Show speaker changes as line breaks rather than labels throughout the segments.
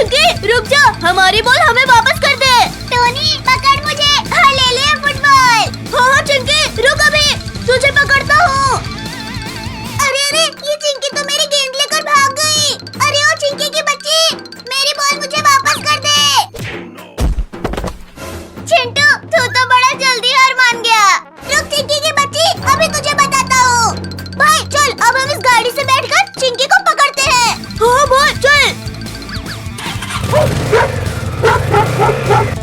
चिंकी रुक जा, हमारी बॉल हमें वापस कर दे।
टोनी पकड़ मुझे, हाँ ले ले फुटबॉल।
हाँ चिंकी रुक, अभी तुझे पकड़ता हूँ।
अरे अरे ये चिंकी तो मेरी गेंद लेकर भाग गई। अरे ओ चिंकी की बच्ची, मेरी बॉल मुझे वापस कर दे। चिंटू तू तो बड़ा जल्दी हार मान गया। रुक चिंकी की बच्ची, अभी तुझे बताता हूँ। भाई चल अब हम इस गाड़ी से बैठकर चिंकी को पकड़ते हैं।
हाँ भाई चल।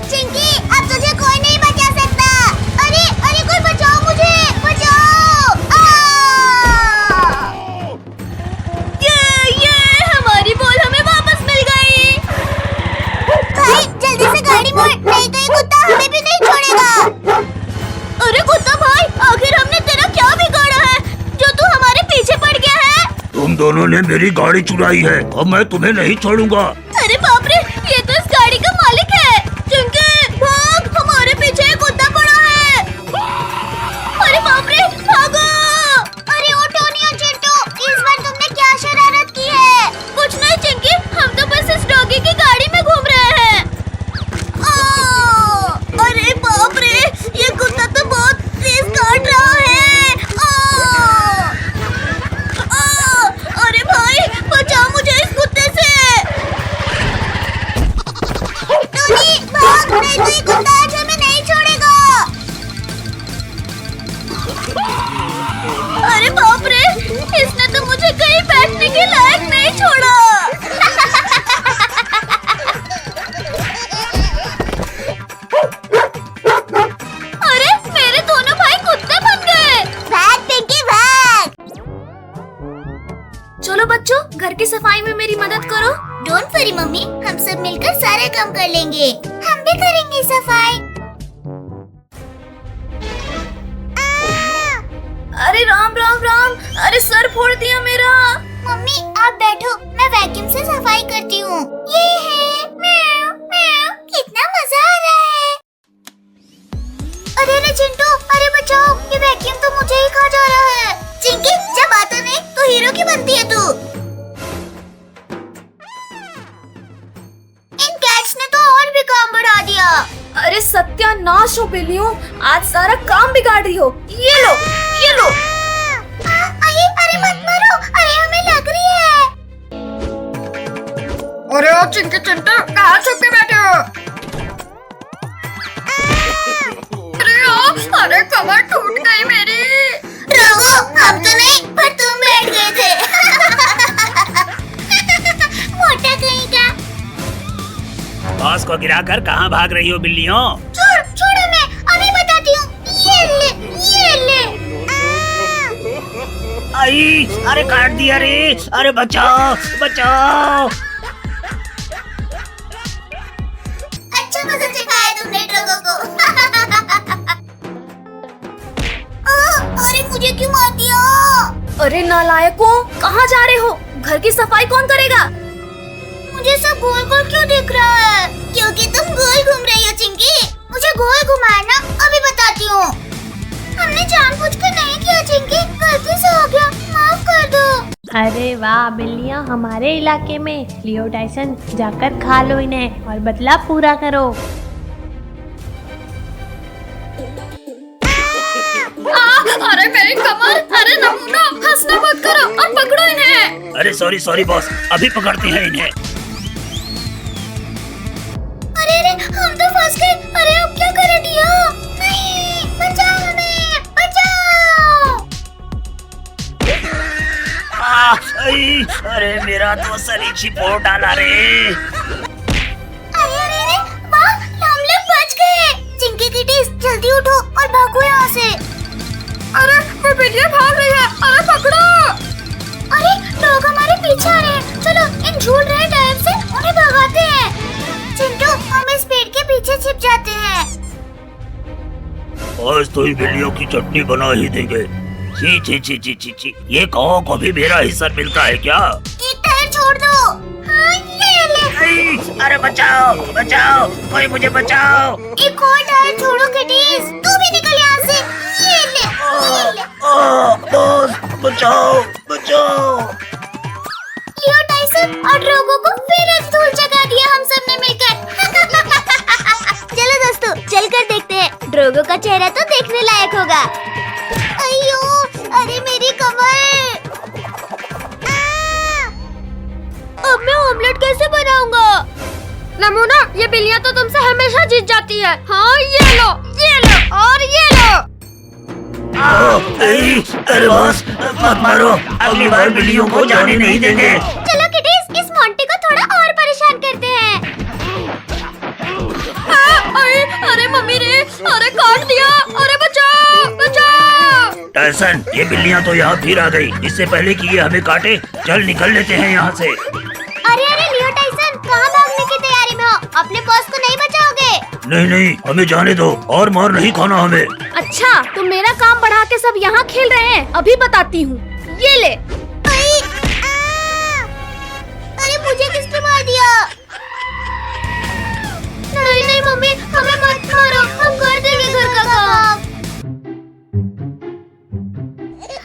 चिंकी अब तुझे कोई नहीं बचा सकता। अरे अरे कोई बचाओ मुझे, बचाओ।
ये हमारी बॉल हमें वापस मिल गई।
भाई जल्दी से गाड़ी मोड़, नहीं तो ये कुत्ता हमें भी नहीं छोड़ेगा।
अरे कुत्ता भाई, आखिर हमने तेरा क्या बिगाड़ा है जो तू हमारे पीछे पड़ गया है?
तुम दोनों ने मेरी गाड़ी चुराई है, अब मैं तुम्हें नहीं छोड़ूंगा।
अरे बाप रे, ये तो इस गाड़ी का मालिक है। चिंकी भाग, हमारे पीछे एक कुत्ता पड़ा है। अरे बाप रे, भागो।
अरे ओ टोनी और चिंटू, इस बार तुमने क्या शरारत की है?
कुछ नहीं चिंकी, हम तो बस इस डॉगी की गाड़ी में घूम रहे हैं। अरे बाप रे, ये कुत्ता तो बहुत तेज काट रहा है। अरे भाई बचाओ मुझे इस कुत्ते से।
टोनी भाग, नहीं तो ये कुत्ता आज हमें नहीं छोड़ेगा।
अरे बाप रे, इसने तो मुझे कहीं बैठने के लायक नहीं छोड़ा। अरे मेरे दोनों भाई कुत्ते बन गए।
भाग पिंकी भाग।
चलो बच्चों, घर की सफाई में मेरी मदद करो।
डोंट वरी मम्मी, हम सब मिलकर सारे काम कर लेंगे। हम भी करेंगे सफाई।
अरे राम राम राम, अरे सर फोड़ दिया मेरा।
मम्मी आप बैठो, मैं वैक्यूम से सफाई करती हूँ। ये है म्याऊ म्याऊ, कितना मजा आ रहा है। अरे चिंटू, अरे बचाओ, ये वैक्यूम तो मुझे ही खा जा रहा है। चिंकी जब आता नहीं तो हीरो की बनती है तू। इन कैट्स ने तो और भी काम बढ़ा दिया।
अरे सत्यानाश हो बिल्लियों, आज सारा काम बिगाड़ रही हो। ये लो ये लो।
अरे मत मारो, अरे हमें लग रही है।
अरे ओ चिंकी चिंटू, कहाँ छुप के बैठे हो? अरे कमर टूट गई मेरी।
रघु हम तो नहीं, पर तुम बैठ गए थे। मोटा कहीं का।
बॉस को गिराकर कहाँ भाग रही हो बिल्लियों?
छोड़ मैं अभी बताती हूँ। ये ले।
आई, अरे काट दिया रे, अरे बचाओ बचाओ।
अच्छा मजा चखाया तुमने ट्रकों को। अरे मुझे क्यों मार दिया?
अरे नालायकों, कहाँ जा रहे हो? घर की सफाई कौन करेगा?
मुझे सब गोल गोल क्यों दिख रहा है? क्योंकि तुम गोल घूम रही हो चिंकी। मुझे गोल घुमाना अभी बताती हूँ। हमने जानबूझकर नहीं किया चिंकी, गलती से हो गया, माफ कर दो।
अरे वाह बिल्लियाँ हमारे इलाके में। लियो टाइसन, जाकर खा लो इन्हें और बदला पूरा करो।
अरे मेरी कमर, अरे नमूना, हंसना मत करो और पकड़ो इन्हें।
अरे सॉरी बॉस, अभी पकड़ते हैं इन्हें।
अरे हम तो फंस गए। अरे अब क्या करें डियो? नहीं, बचाओ हमें, बचाओ।
अरे मेरा तो सरीची फोड़ डाला रे।
अरे वाह, हम लोग बच गए। चिंकी किटीज जल्दी उठो और भागो यहाँ से।
अरे वो बिल्लियाँ भाग रही है, अरे पकड़ो।
अरे लोग हमारे पीछे आ रहे हैं, चलो इन झूल रहे टायर से उन्हें भगाते हैं। चिंटू हम इस पेड़ के पीछे छिप जाते हैं।
आज तो इन बिल्लियों की चटनी बना ही देंगे। ची ची ची ची ची ची, ये कौओं को भी मेरा हिस्सा मिलता है क्या?
एक टायर छोड़ दो। हाँ ये ले।
अरे बचाओ बचाओ, कोई मुझे बचाओ।
एक और टायर छोड़ो किटीज, तू भी निकल यहाँ से। ये ले।
बॉस बचाओ बचाओ।
लियो टाइसन और ड्रोगो को फिर एक धूल जगा दिया हम आपका चेहरा तो देखने लायक होगा। अयो, अरे मेरी कमर।
अब मैं ऑमलेट कैसे बनाऊंगा? नमूना, ये बिल्लियाँ तो तुमसे हमेशा जीत जाती है। हाँ, ये लो और ये लो।
अरे बॉस, मत मारो, अगली बार बिल्लियों को जाने नहीं देंगे।
चलो किटीज, इस मोंटी को थोड़ा और परेशान करते हैं।
अरे मम्मी रे, अरे काट दिया, अरे बचाओ।
टायसन, ये बिल्लियाँ तो यहाँ फिर आ गई। इससे पहले कि ये हमें काटे, चल निकल लेते हैं यहाँ से।
अरे लियो टाइसन, कहाँ भागने की तैयारी में हो? अपने बॉस को नहीं बचाओगे?
नहीं, हमें जाने दो, और मार नहीं खाना हमें।
अच्छा, तुम मेरा काम बढ़ा के सब यहाँ खेल रहे हैं। अभी बताती हूँ, ये ले।
अरे मुझे किसने मार दिया? नहीं मम्मी, हमें मत मारो, हम कर देंगे घर का काम।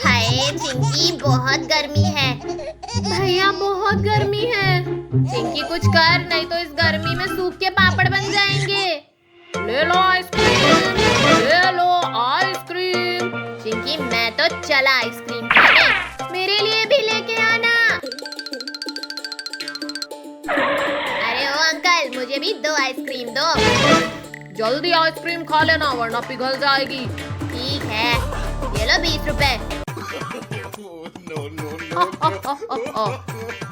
हाय चिंकी, बहुत गर्मी है।
भैया बहुत गर्मी है। चिंकी कुछ कर, नहीं तो इस गर्मी में सूख के पापड़ बन जाएंगे। ले लो आइसक्रीम, ले लो आइसक्रीम।
चिंकी, मैं तो चला आइसक्रीम खाने, मेरे लिए भी लेके आना। अरे ओ अंकल, मुझे भी 2 आइसक्रीम दो।
जल्दी आइसक्रीम खा लेना वरना पिघल जाएगी।
ठीक है, ये लो 20 रुपए।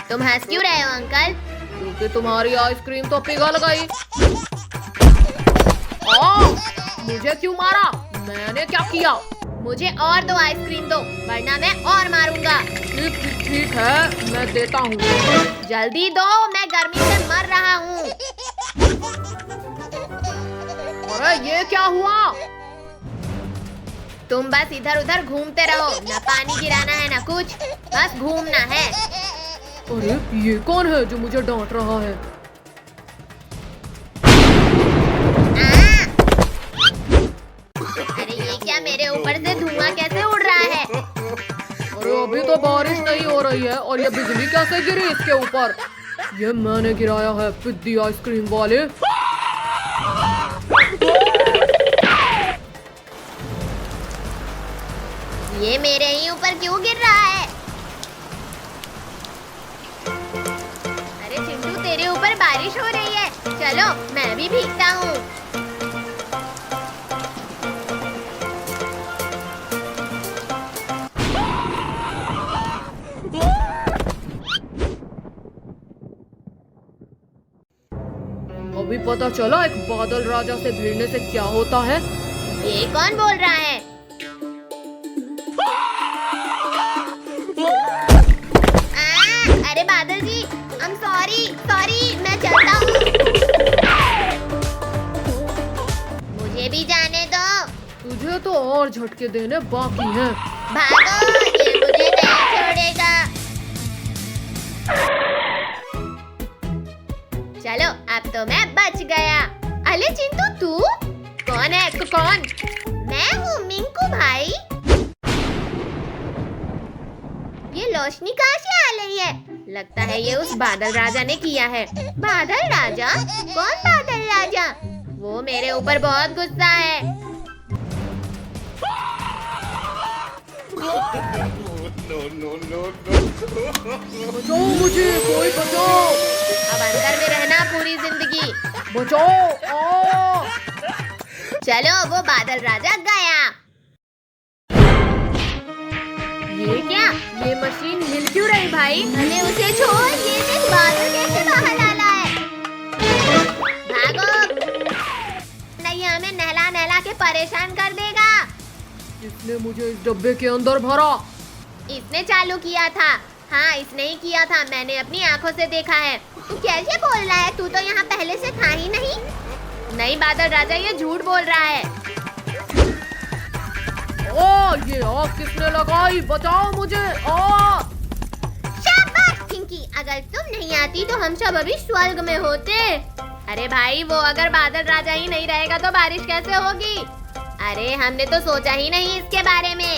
तुम हंस क्यों रहे हो अंकल?
क्योंकि तुम्हारी आइसक्रीम तो पिघल गई। मुझे क्यों मारा? मैंने क्या किया?
मुझे और 2 आइसक्रीम दो, वरना मैं और मारूंगा।
ठीक है, मैं देता हूँ।
जल्दी दो, मैं गर्मी से मर रहा हूँ।
अरे ये क्या हुआ?
तुम बस इधर उधर घूमते रहो, न पानी गिराना है न कुछ, बस घूमना है।
अरे ये कौन है जो मुझे डांट रहा है?
अरे ये क्या, मेरे ऊपर से धुआं कैसे उड़ रहा है?
अरे अभी तो बारिश नहीं हो रही है और ये बिजली कैसे गिरी इसके ऊपर? ये मैंने गिराया है, पिद्दी आइसक्रीम वाले।
ये मेरे ही ऊपर क्यों गिर रहा है? अरे चिंटू, तेरे ऊपर बारिश हो रही है, चलो मैं भी भीगता हूँ।
अभी पता चला एक बादल राजा से भिड़ने से क्या होता है।
ये कौन बोल रहा है? अरे बादल जी, I'm sorry, मैं चलता हूँ। मुझे भी जाने दो।
तुझे तो और झटके देने बाकी हैं।
भागो, ये मुझे नहीं छोड़ेगा। चलो, अब तो मैं बच गया। अरे चिंटू, तू कौन है?
कौन?
मैं हूँ मिंकू भाई। ये रोशनी कहाँ से आ रही है? लगता है ये उस बादल राजा ने किया है। बादल राजा? कौन बादल राजा? वो मेरे ऊपर बहुत गुस्सा है।
बचाओ मुझे, कोई बचाओ।
अब अंदर में रहना पूरी जिंदगी।
बचाओ।
चलो, वो बादल राजा गया।
ये क्या? ये मशीन हिल क्यों रही भाई?
अरे उसे छोड़, ये देख बादल कैसे बाहर डाला है। भागो, नहीं हमें नहला नहला के परेशान कर देगा।
इसने मुझे इस डब्बे के अंदर भरा।
इसने चालू किया था। हाँ, इसने ही किया था, मैंने अपनी आंखों से देखा है। तू कैसे बोल रहा है? तू तो यहाँ पहले से था ही नहीं। नहीं बादल राजा, ये झूठ बोल रहा है।
ये आग किसने लगाई? बचाओ मुझे।
शाबाश पिंकी, अगर तुम नहीं आती तो हम सब अभी स्वर्ग में होते। अरे भाई, वो अगर बादल राजा ही नहीं रहेगा तो बारिश कैसे होगी? अरे हमने तो सोचा ही नहीं इसके बारे में।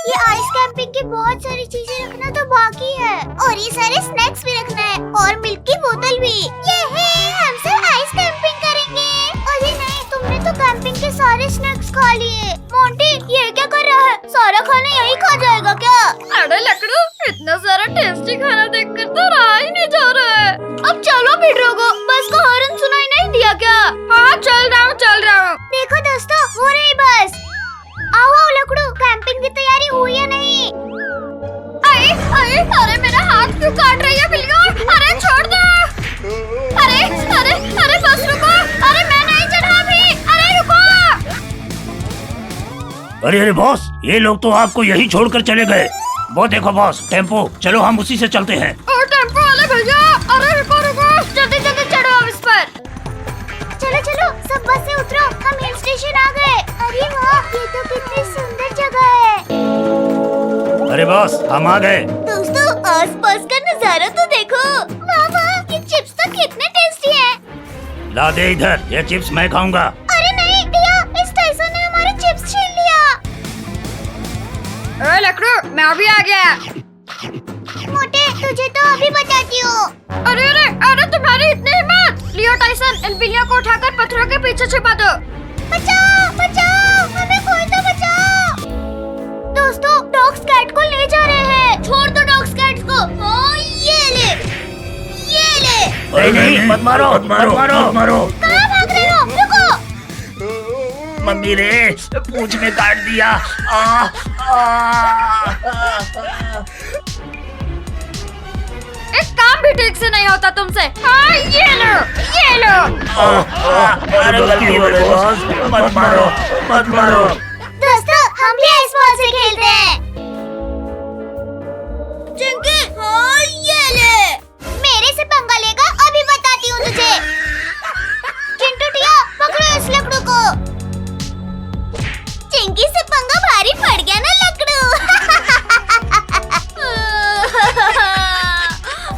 ये आइस कैंपिंग की बहुत सारी चीजें रखना तो बाकी है, और ये सारे स्नैक्स भी रखना है, और मिल्क की बोतल भी। ये है, हम सब आइस कैंपिंग करेंगे।
देखकर तो रहा ही नहीं जा रहा है। अब चलो भी ड्रैगो, बस का हॉर्न सुनाई नहीं दिया क्या? हाँ चल रहा हूँ।
देखो दोस्तों, हो रही बस। आओ आओ लकड़ू, कैंपिंग की तैयारी हुई या नहीं?
अरे मेरा हाथ क्यों काट रही है बिल्लियों? अरे छोड़ दो। अरे बस रुको। अरे मैं नहीं चढ़ा भी। अरे रुको।
अरे बॉस, ये लोग तो आपको यही छोड़कर चले गए। वो देखो बॉस, टेम्पो, चलो हम उसी से चलते हैं।
और टेम्पो वाले भैया, अरे रुको जल्दी चढ़ो अब इस पर।
चलो सब बस से उतरो, हम हिल स्टेशन आ गए। अरे वाह, ये तो कितनी सुंदर जगह है।
अरे बॉस, हम आ गए।
दोस्तों आसपास का नजारा तो देखो। वाह, ये चिप्स तो कितने टेस्टी हैं।
ला दे इधर, ये चिप्स मैं खाऊंगा।
अरे नहीं भैया, इस टाइसन ने हमारे चिप्स छीन लिया।
लकड़ू, मैं अभी आ गया।
मोटे, तुझे तो अभी बताती हूँ।
अरे तुम्हारी इतनी हिम्मत! लियो टाइसन, इन बिल्लियों को उठाकर पत्थरों के पीछे छिपा दो।
बचाओ, हमें कोई तो बचाओ। दोस्तों डॉग्स कैट को ले जा रहे हैं। छोड़ दो डॉग्स कैट को। ये ले।
नहीं, मत मारो।
कहाँ भाग रहे हो? रुको।
मम्मी रे, पूंछ में काट दिया।
एक काम भी ठीक से नहीं होता तुमसे। हाँ, ये लो।
अरे गलती हो गई बॉस, मत मारो।
दोस्तों हम भी आइस बॉल से खेलते हैं। चिंकी, हाँ ये ले। मेरे से पंगा लेगा, अभी बताती हूँ तुझे। चिंटू टिया, पकड़ो इस लकड़ू को। चिंकी से पंगा भारी पड़ गया ना लकड़ू।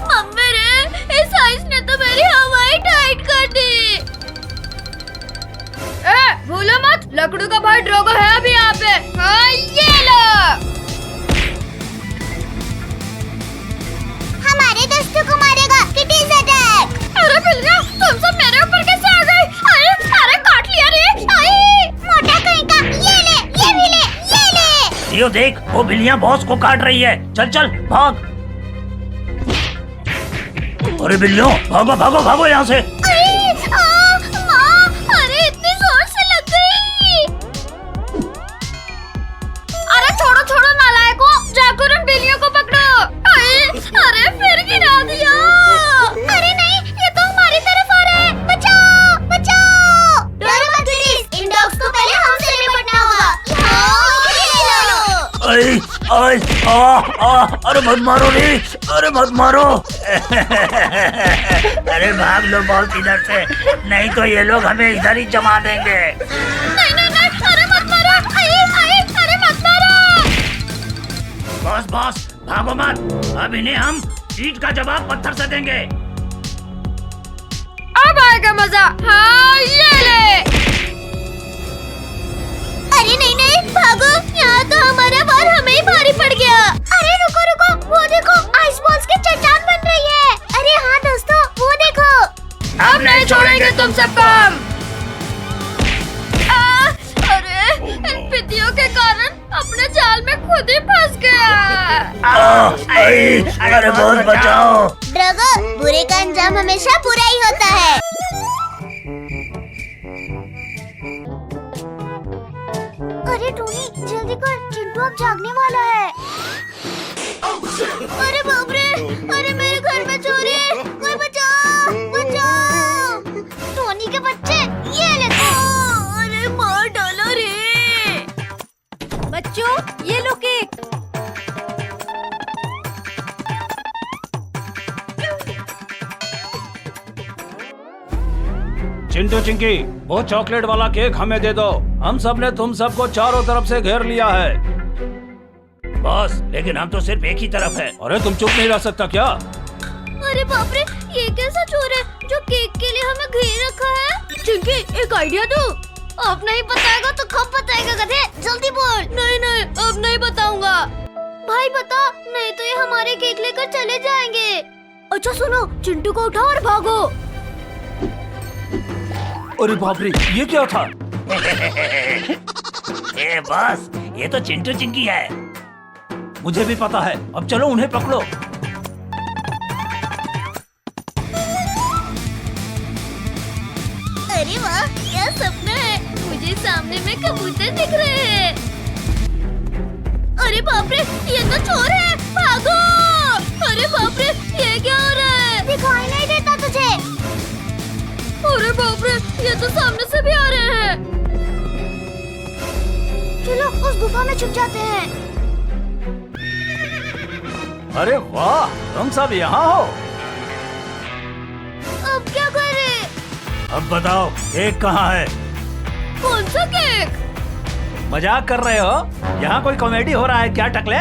मम्मी रे, इस आइस ने तो मेरी हवाई टाइट कर दी।
भूलो मत, लकड़ू का भाई ड्रैगो है अभी यहाँ पे। हाँ, ये लो।
हमारे दोस्तों को मारेगा, किटीज अटैक।
अरे बिल्लियाँ, तुम सब मेरे ऊपर कैसे आ गई? अरे काट लिया रे।
मोटा कहीं का, ये ले, ये भी ले, ये ले।
लियो देख, वो बिल्लियाँ बॉस को काट रही है। चल भाग। अरे बिल्लियों, भागो यहाँ से।
अरे इतनी जोर से लग गई।
अरे छोड़ो नालायकों, जाकर उन बिल्लियों को पकड़ो। अरे फिर गिरा दिया।
अरे नहीं, ये तो हमारी तरफ आ रहा है। बचाओ। डरो मत किटीज, इन डॉग्स को पहले हमसे निपटना होगा।
अरे मत मारो रे, अरे भाग लो बॉस इधर से, नहीं तो ये लोग हमें इधर ही जमा देंगे।
नहीं, अरे मत मारो। अरे मत मारो।
बॉस भागो मत, अब इन्हें हम ईंट का जवाब पत्थर से देंगे।
अब आएगा मजा। हाँ, ये ले।
अरे नहीं, भागो, यहाँ तो हमारा बार हमें ही भारी पड़ गया। अरे रुको, वो देखो, आइस बॉल्स की चट्टान बन रही है। अरे हाँ दोस्तों, वो देखो।
अब नहीं छोड़ेंगे तुम सबको हम। अरे इन पितियों के कारण अपने जाल में खुद ही फंस गया।
अरे बॉस बचाओ।
ड्रैगो, बुरे का अंजाम हमेशा बुरा ही होता है। अरे टोनी, जल्दी कर, चिंटू अब जागने वाला है। अरे बाप रे, अरे मेरे घर में चोरी, कोई बचाओ। टोनी के बच्चे, ये ले। अरे मार डालो रे।
बच्चों, ये लो केक।
चिंटू चिंकी, वो चॉकलेट वाला केक हमें दे दो। हम सब ने तुम सबको चारों तरफ से घेर लिया है।
बॉस, लेकिन हम तो सिर्फ एक ही तरफ है।
अरे तुम चुप नहीं रह सकता क्या?
अरे बाप रे, ये कैसा चोर है जो केक के लिए हमें घेर रखा है?
चिंकी, एक आइडिया दो। अब नहीं बताएगा तो कब बताएगा गधे? जल्दी बोल। नहीं, अब नहीं बताऊंगा।
भाई बता, नहीं तो ये हमारे केक लेकर चले जाएंगे।
अच्छा सुनो, चिंटू को उठाओ और भागो।
अरे बाप रे, ये क्या था?
ए बॉस, ये तो चिंटू चिंकी है।
मुझे भी पता है, अब चलो उन्हें पकड़ो।
चोर दिख रहे हैं। अरे बाप रे, ये तो चोर है, भागो। अरे बाप रे, ये क्या हो रहा है?
दिखाई नहीं देता तुझे?
अरे बाप रे, ये तो सामने से भी आ रहे हैं।
चलो उस गुफा में छुप जाते हैं।
अरे वाह, तुम सब यहाँ हो।
अब क्या करें?
अब बताओ, केक कहाँ है?
कौन सा केक?
मजाक कर रहे हो? यहाँ कोई कॉमेडी हो रहा है क्या टकले?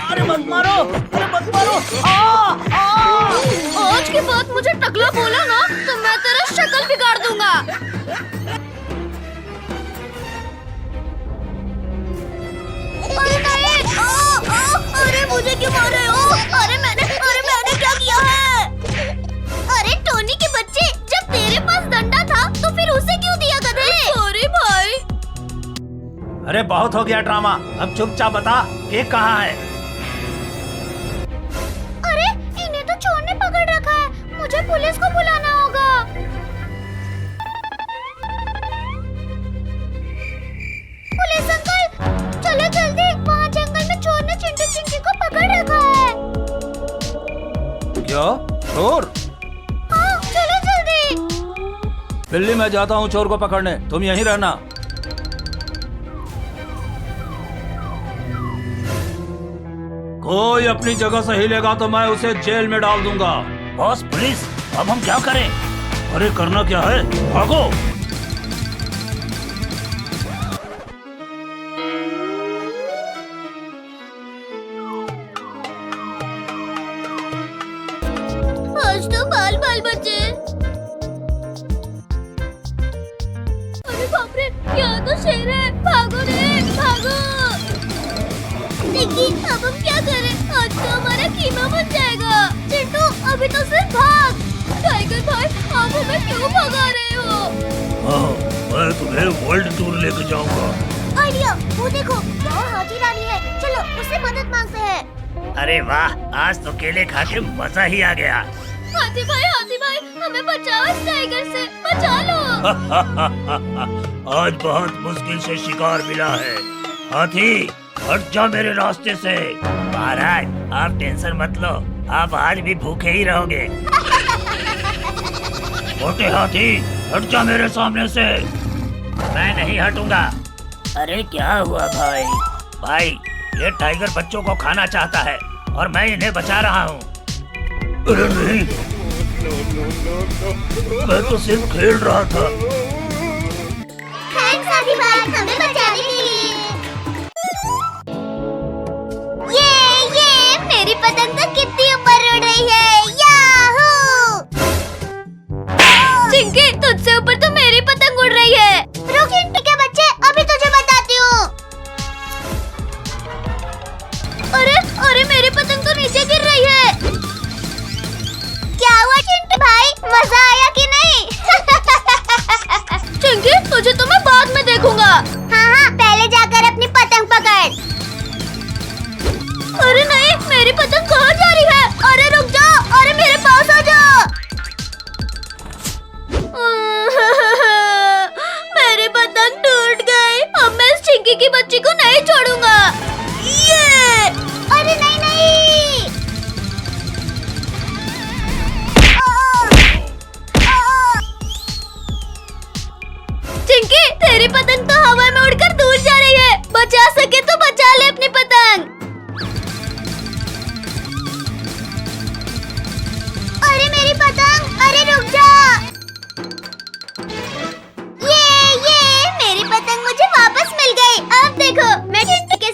अरे मत मारो, अरे मत मारो।
आज के बाद मुझे टकला बोला ना तो मैं तेरा शक्ल बिगाड़ दूंगा।
अरे नहीं! अरे मुझे क्यों मार रहे हो? अरे मैंने क्या किया है? अरे टोनी के बच्चे, जब तेरे पास डंडा था तो फिर उसे क्यों दिया गधे?
सॉरी भाई।
अरे बहुत हो गया ड्रामा, अब चुपचाप बता केक कहाँ है?
अरे इन्हें तो चोर ने पकड़ रखा है, मुझे पुलिस को बुलाना होगा। पुलिस अंकल, चलो जल्दी, वहाँ जंगल में चोर ने चिंटू चिंकी को पकड़ रखा है।
क्या चोर?
हाँ, चलो जल्दी।
बिल्ली, मैं जाता हूँ चोर को पकड़ने, तुम यहीं रहना। कोई अपनी जगह से हिलेगा तो मैं उसे जेल में डाल दूंगा।
बॉस पुलिस, अब हम क्या करें?
अरे करना क्या है, भागो।
आज तो बाल बाल बचे।
अरे बाप रे, यहाँ तो शेर है, भागो रे भागो।
देखिए, अब हम क्या करें? आज तो हमारा कीमा बन जाएगा। चिंटू, अभी तो सिर्फ भाग।
टाइगर भाई, आप हमें क्यों भगा रहे हो?
हाँ, मैं तुम्हें वर्ल्ड टूर लेके जाऊंगा।
आइडिया, वो देखो, यहाँ हाथी रानी है। चलो उससे मदद मांगते हैं।
अरे वाह, आज तो केले खा के मजा ही आ गया।
हाथी भाई, हमें बचाओ इस टाइगर से, बचा लो।
आज बहुत मुश्किल से शिकार मिला है। हाथी, हट जा मेरे रास्ते से। महाराज, आप टेंशन मत लो, आप आज भी भूखे ही रहोगे। मोटे हाथी, हट जा मेरे सामने से। मैं नहीं हटूंगा। अरे क्या हुआ भाई? भाई, ये टाइगर बच्चों को खाना चाहता है और मैं इन्हें बचा रहा हूँ। अरे नहीं, मैं तो सिर्फ खेल रहा था।
थैंक्स हाथी भाई, हमें बचाने के लिए। ये मेरी पतंग तो कितनी ऊपर उड़ रही है। याहू!
चिंकी, तुझसे ऊपर तो मेरी पतंग उड़ रही है।
रुक चिंटू के बच्चे, अभी तुझे बताती हूँ।
अरे मेरी पतंग तो नीचे गिर रही है।
क्या हुआ चिंटू भाई, मजा आया कि नहीं?
चिंकी, तुझे तो मैं बाद में देखूंगा।
हाँ, पहले जाकर अपनी पतंग पकड़।
अरे नहीं, मेरी पतंग कहाँ जा रही है?
अरे रुक जाओ, अरे मेरे पास आ जाओ।
मेरी पतंग टूट गई। अब मैं इस चिंकी की बच्ची को नहीं छोड़ूंगा। ये
अरे नहीं।
चिंकी, तेरी पतंग तो हवा में उड़कर दूर जा रही है। बचा सके तो बचा ले अपनी पतंग।
अरे मेरी पतंग, अरे रुक जा। ये मेरी पतंग मुझे वापस मिल गई। अब देखो, मैं चिंटू के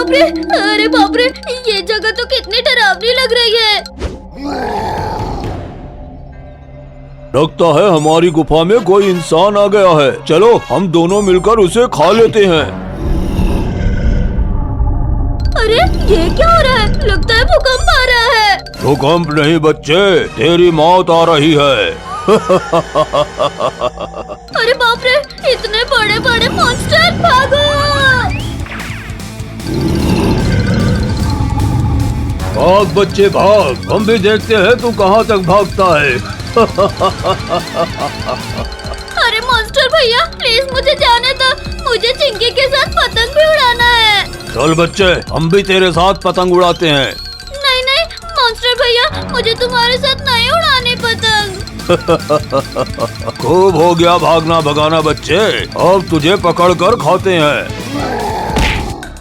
बाप रे, अरे बाप रे, ये जगह तो कितनी डरावनी लग रही है।
लगता है हमारी गुफा में कोई इंसान आ गया है। चलो हम दोनों मिलकर उसे खा लेते हैं।
अरे ये क्या हो रहा है? लगता है भूकंप आ रहा है।
भूकंप नहीं बच्चे, तेरी मौत आ रही है।
अरे बाप रे, इतने बड़े बड़े मॉन्स्टर, भागो!
भाग बच्चे भाग, हम भी देखते हैं तू कहाँ तक भागता है।
अरे मॉन्स्टर भैया, प्लीज मुझे जाने दो, मुझे चिंकी के साथ पतंग भी उड़ाना है।
चल बच्चे, हम भी तेरे साथ पतंग उड़ाते हैं।
नहीं नहीं मॉन्स्टर भैया, मुझे तुम्हारे साथ नहीं उड़ाने पतंग।
खूब हो गया भागना भगाना बच्चे, अब तुझे पकड़ कर खाते हैं।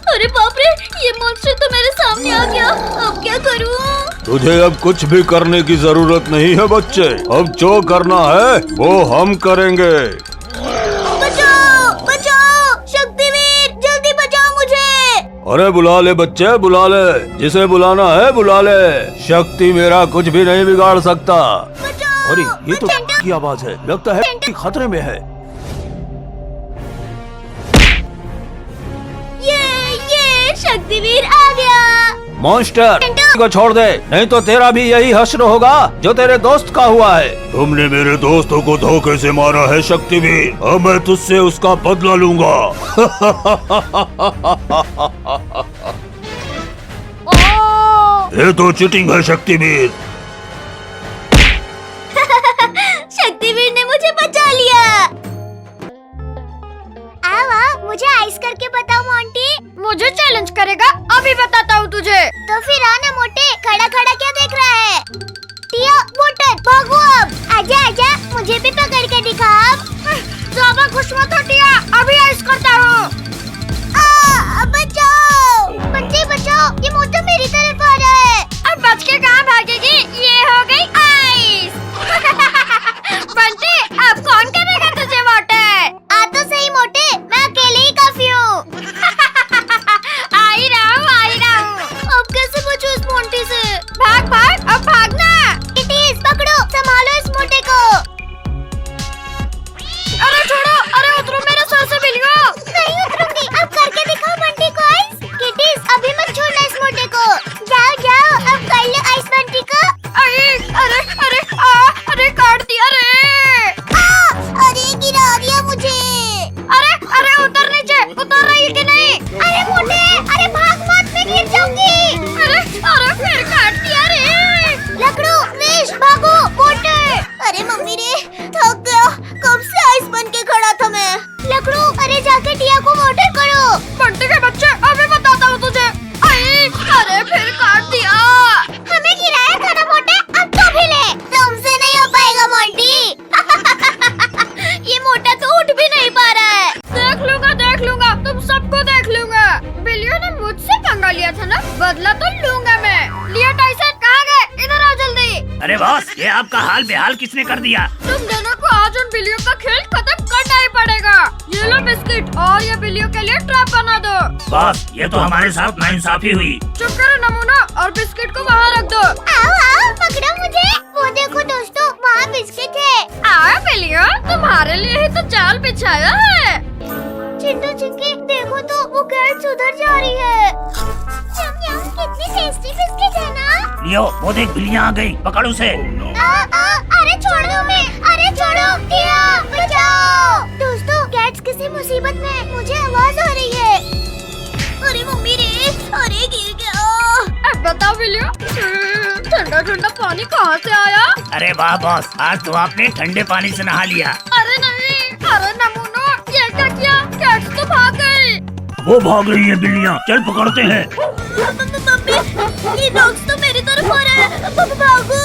अरे बाप रे, ये मॉन्स्टर तो मेरे सामने आ गया, अब क्या करूं?
तुझे अब कुछ भी करने की जरूरत नहीं है बच्चे, अब जो करना है वो हम करेंगे।
बचाओ बचाओ, शक्तिवीर जल्दी बचाओ मुझे।
अरे बुला ले बच्चे, बुला ले, जिसे बुलाना है बुला ले, शक्ति मेरा कुछ भी नहीं बिगाड़ सकता। अरे ये तो की आवाज है, लगता है कि खतरे में है।
ये शक्तिवीर आ गया।
मॉन्स्टर को छोड़ दे, नहीं तो तेरा भी यही हश्र होगा जो तेरे दोस्त का हुआ है। तुमने मेरे दोस्तों को धोखे से मारा है शक्तिवीर, अब मैं तुझसे उसका बदला लूंगा। ये तो चीटिंग है शक्तिवीर।
शक्तिवीर ने मुझे बचा लिया। आओ, मुझे आइस करके बताओ मोंटी।
मुझे चैलेंज करेगा? अभी बताता हूँ तुझे।
तो फिर आना मोटे, खड़ा खड़ा क्या देख रहा है? टिया मोटर भागो अब, आजा आजा, मुझे भी पकड़ के दिखा अब।
ज्यादा खुश मत हो टिया, अभी आइस करता हूँ।
बचाओ बच्चे बचाओ, ये मोटा मेरी तरफ आ रहा है।
अब बच के कहाँ भागेगी, ये हो गई आइस। बंटी, अब कौन करेगा तुझे मोटे?
आ तो सही मोटे, मैं अकेले ही काफी हूँ।
आ ही रहा हूँ।
अब कैसे बचूं इस मोंटी से?
भाग भाग, अब भागना।
किटीज पकड़ो, संभालो इस मोटे को।
अरे छोड़ो, अरे उतरो मेरे सर से बिलियो।
नहीं उतरूंगी, अब करके दिखाओ बंटी को आइस। किटीज अभी मत छोड़ना इस मोटे को। जाओ जाओ, अब कर लो आइस बंटी को।
अरे काट दिया रे।
अरे गिरा दिया मुझे।
अरे उतर नीचे, उतर रही है कि नहीं?
अरे मोटे, अरे भाग मत, मैं गिर जाऊंगी।
अरे फिर काट दिया रे।
लकड़ू विश भागो मोटे। अरे मम्मी रे, थक गया, कब से आइस बन के खड़ा था मैं। लकड़ू, अरे जाके टिया को मोटर करो।
बंटी के बच्चे, अभी बताता हूँ तुझे। अरे फिर काट दिया।
हमें गिराया था ना मोटे, अब तो भी ले। तुमसे नहीं हो पाएगा मोंटी। ये मोटा तो उठ भी नहीं पा रहा है।
देख लूंगा, तुम सबको देख लूंगा। बिलियो ने मुझसे पंगा लिया था ना, बदला तो लूंगा मैं। लियो टाइसन, कहाँ गए? इधर आओ जल्दी।
अरे बॉस, ये आपका हाल बेहाल किसने कर दिया?
तुम दोनों को आज उन बिल्लियों का खेल खत्म करना ही पड़ेगा। ये लो बिस्किट, और ये बिल्लियों के लिए ट्रैप बना दो।
बॉस, ये तो हमारे साथ नाइंसाफी हुई।
चुप करो नमूना, और बिस्किट को वहाँ रख दो।
आओ आओ, पकड़ो मुझे। वो देखो दोस्तों, वहाँ बिस्किट है।
आओ बिल्लियों, तुम्हारे लिए ही तो जाल बिछाया है।
चिंटू चिंकी देखो तो, वो कैट्स उधर जा रही है। यम यम, कितनी टेस्टी बिस्किट है ना।
लियो, वो देख बिल्लियाँ आ गई, पकड़ उसे।
अरे छोड़ दो मैं, अरे छोड़ो, टिया बचाओ। दोस्तों, कैट्स किसी मुसीबत में, मुझे आवाज आ रही है। अरे मम्मी रे, अरे गिर गया।
बताओ बिल्लियों, ठंडा ठंडा पानी कहाँ से आया?
अरे वाह बॉस, आज तो आपने ठंडे पानी से नहा लिया।
अरे नहीं, अरे नमूनो, ये क्या किया? कैट्स तो भाग गई।
वो भाग रही है बिल्लियाँ, चल पकड़ते हैं।
मम्मी, ये डॉग्स तो मेरी तरफ आ रहे हैं। भागो।